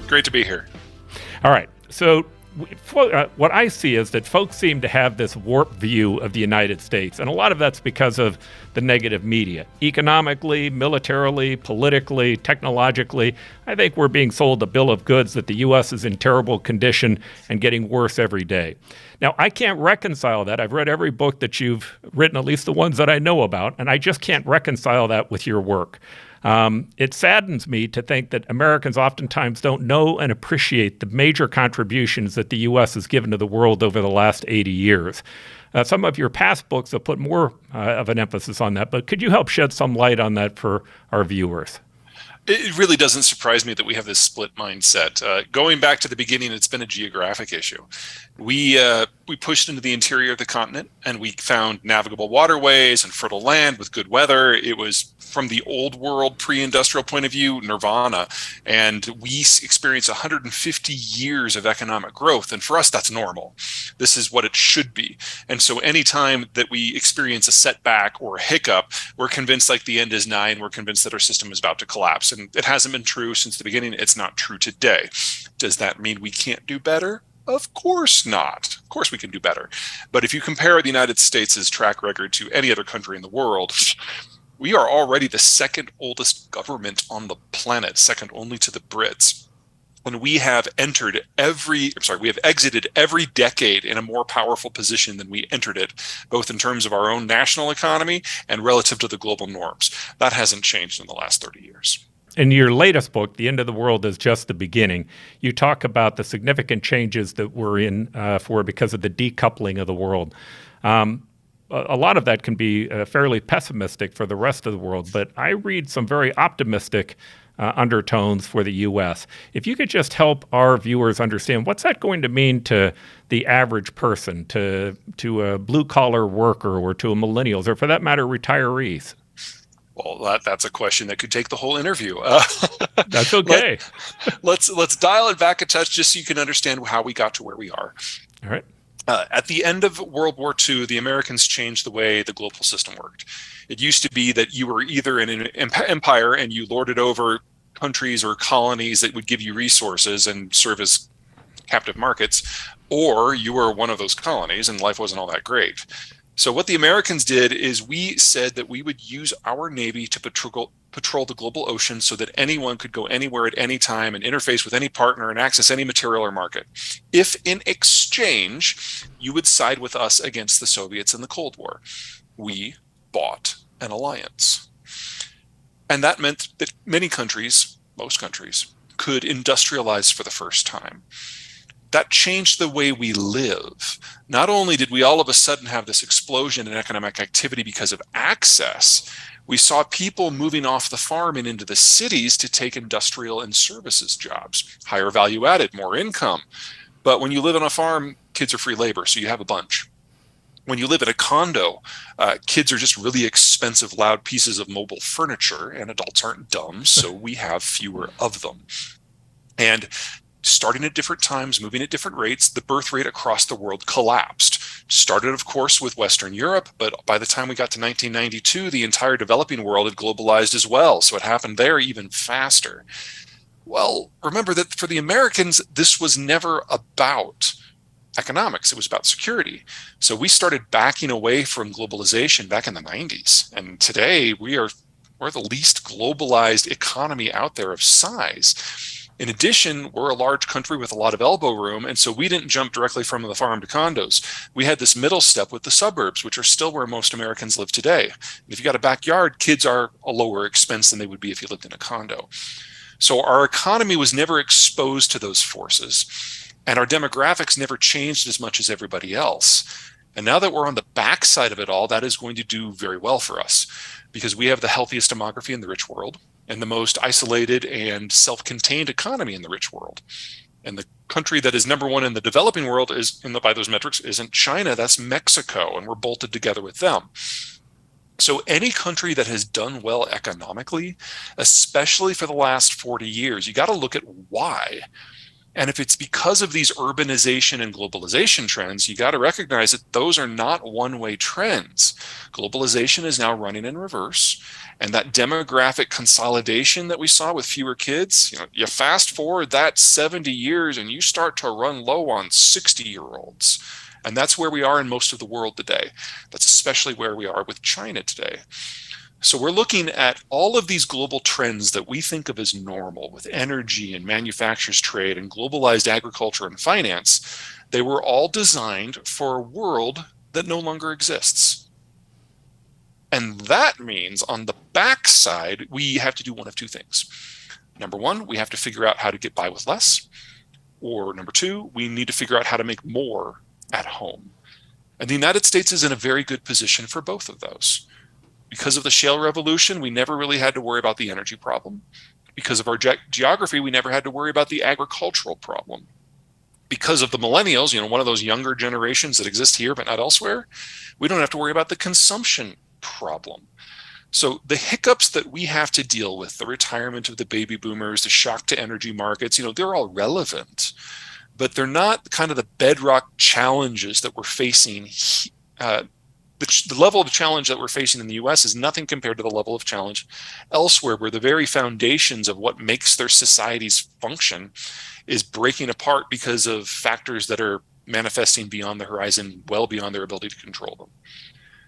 Great to be here. All right. So what I see is that folks seem to have this warped view of the United States, and a lot of that's because of the negative media. Economically, militarily, politically, technologically, I think we're being sold a bill of goods that the U.S. is in terrible condition and getting worse every day. Now, I can't reconcile that. I've read every book that you've written, at least the ones that I know about, and I just can't reconcile that with your work. It saddens me to think that Americans oftentimes don't know and appreciate the major contributions that the U.S. has given to the world over the last 80 years. Some of your past books have put more of an emphasis on that, but could you help shed some light on that for our viewers? It really doesn't surprise me that we have this split mindset. Going back to the beginning, it's been a geographic issue. We pushed into the interior of the continent, and we found navigable waterways and fertile land with good weather. It was, from the old world pre-industrial point of view, nirvana. And we experienced 150 years of economic growth. And for us, that's normal. This is what it should be. And so anytime that we experience a setback or a hiccup, we're convinced like the end is nigh, and we're convinced that our system is about to collapse. And it hasn't been true since the beginning. It's not true today. Does that mean we can't do better? Of course not. Of course we can do better. But if you compare the United States' track record to any other country in the world, we are already the second oldest government on the planet, second only to the Brits. And we have exited every decade in a more powerful position than we entered it, both in terms of our own national economy and relative to the global norms. That hasn't changed in the last 30 years. In your latest book, The End of the World is Just the Beginning, you talk about the significant changes that we're in because of the decoupling of the world. A lot of that can be fairly pessimistic for the rest of the world, but I read some very optimistic undertones for the U.S. If you could just help our viewers understand, what's that going to mean to the average person, to a blue-collar worker, or to a millennials, or for that matter, retirees? Well, that's a question that could take the whole interview. That's okay. Let's dial it back a touch just so you can understand how we got to where we are. All right. At the end of World War II, the Americans changed the way the global system worked. It used to be that you were either in an empire and you lorded over countries or colonies that would give you resources and serve as captive markets, or you were one of those colonies and life wasn't all that great. So what the Americans did is we said that we would use our Navy to patrol the global ocean so that anyone could go anywhere at any time and interface with any partner and access any material or market, if in exchange you would side with us against the Soviets in the Cold War. We bought an alliance. And that meant that many countries, most countries, could industrialize for the first time. That changed the way we live. Not only did we all of a sudden have this explosion in economic activity because of access, we saw people moving off the farm and into the cities to take industrial and services jobs, higher value added, more income. But when you live on a farm, kids are free labor, so you have a bunch. When you live in a condo, kids are just really expensive, loud pieces of mobile furniture, and adults aren't dumb, so we have fewer of them. And starting at different times, moving at different rates, the birth rate across the world collapsed. Started, of course, with Western Europe, but by the time we got to 1992, the entire developing world had globalized as well, so it happened there even faster. Well, remember that for the Americans, this was never about economics. It was about security. So we started backing away from globalization back in the 90s, and today we're the least globalized economy out there of size. In addition, we're a large country with a lot of elbow room, and so we didn't jump directly from the farm to condos. We had this middle step with the suburbs, which are still where most Americans live today. And if you got a backyard, kids are a lower expense than they would be if you lived in a condo. So our economy was never exposed to those forces, and our demographics never changed as much as everybody else. And now that we're on the backside of it all, that is going to do very well for us, because we have the healthiest demography in the rich world and the most isolated and self-contained economy in the rich world. And the country that is number one in the developing world by those metrics isn't China, that's Mexico, and we're bolted together with them. So any country that has done well economically, especially for the last 40 years, you got to look at why. And if it's because of these urbanization and globalization trends, you got to recognize that those are not one-way trends. Globalization is now running in reverse. And that demographic consolidation that we saw with fewer kids, you fast forward that 70 years and you start to run low on 60-year-olds. And that's where we are in most of the world today. That's especially where we are with China today. So we're looking at all of these global trends that we think of as normal with energy and manufacturers trade and globalized agriculture and finance. They were all designed for a world that no longer exists. And that means on the backside, we have to do one of two things. Number one, we have to figure out how to get by with less. Or number two, we need to figure out how to make more at home. And the United States is in a very good position for both of those. Because of the shale revolution, we never really had to worry about the energy problem. Because of our geography, we never had to worry about the agricultural problem. Because of the millennials, one of those younger generations that exist here but not elsewhere, we don't have to worry about the consumption problem. So the hiccups that we have to deal with, the retirement of the baby boomers, the shock to energy markets, they're all relevant, but they're not kind of the bedrock challenges that we're facing. The level of challenge that we're facing in the US is nothing compared to the level of challenge elsewhere, where the very foundations of what makes their societies function is breaking apart because of factors that are manifesting beyond the horizon, well beyond their ability to control them.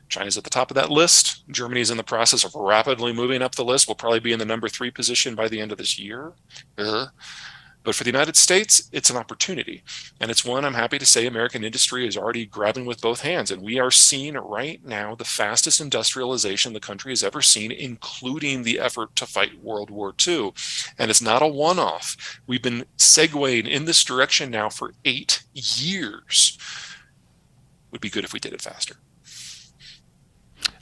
China's at the top of that list. Germany is in the process of rapidly moving up the list. We'll probably be in the number 3 position by the end of this year. But for the United States, it's an opportunity. And it's one I'm happy to say American industry is already grabbing with both hands. And we are seeing right now the fastest industrialization the country has ever seen, including the effort to fight World War II. And it's not a one-off. We've been segueing in this direction now for 8 years. Would be good if we did it faster.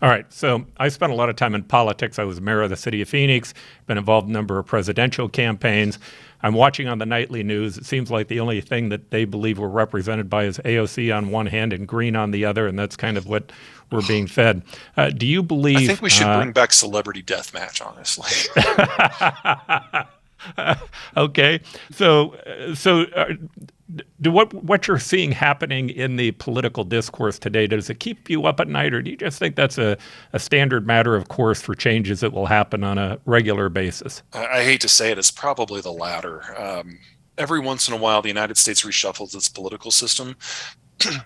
All right. So I spent a lot of time in politics. I was mayor of the city of Phoenix, been involved in a number of presidential campaigns. I'm watching on the nightly news. It seems like the only thing that they believe we're represented by is AOC on one hand and green on the other, and that's kind of what we're being fed. Do you believe... I think we should bring back celebrity deathmatch, honestly. Okay. So what you're seeing happening in the political discourse today, does it keep you up at night, or do you just think that's a standard matter of course for changes that will happen on a regular basis? I hate to say it, it's probably the latter. Every once in a while, the United States reshuffles its political system.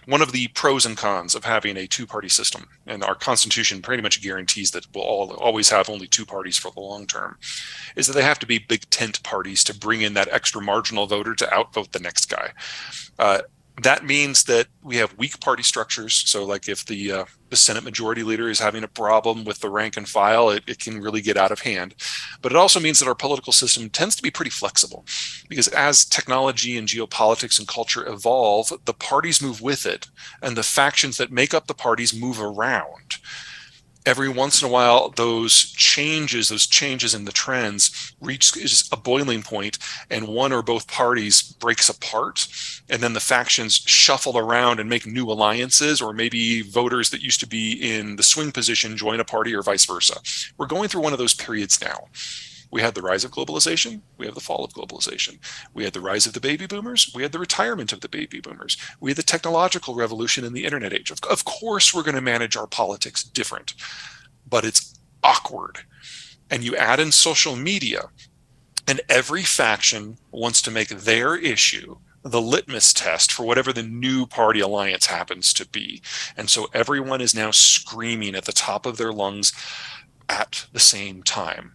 One of the pros and cons of having a two-party system, and our Constitution pretty much guarantees that we'll always have only two parties for the long term, is that they have to be big tent parties to bring in that extra marginal voter to outvote the next guy. That means that we have weak party structures. So like if the Senate majority leader is having a problem with the rank and file, it can really get out of hand. But it also means that our political system tends to be pretty flexible, because as technology and geopolitics and culture evolve, the parties move with it, and the factions that make up the parties move around. Every once in a while, those changes in the trends reach a boiling point, and one or both parties breaks apart, and then the factions shuffle around and make new alliances, or maybe voters that used to be in the swing position join a party, or vice versa. We're going through one of those periods now. We had the rise of globalization. We have the fall of globalization. We had the rise of the baby boomers. We had the retirement of the baby boomers. We had the technological revolution in the internet age. Of course, we're going to manage our politics different, but it's awkward. And you add in social media, and every faction wants to make their issue the litmus test for whatever the new party alliance happens to be. And so everyone is now screaming at the top of their lungs at the same time.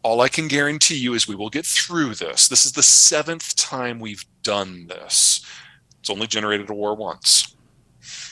All I can guarantee you is we will get through this. This is the 7th time we've done this. It's only generated a war once.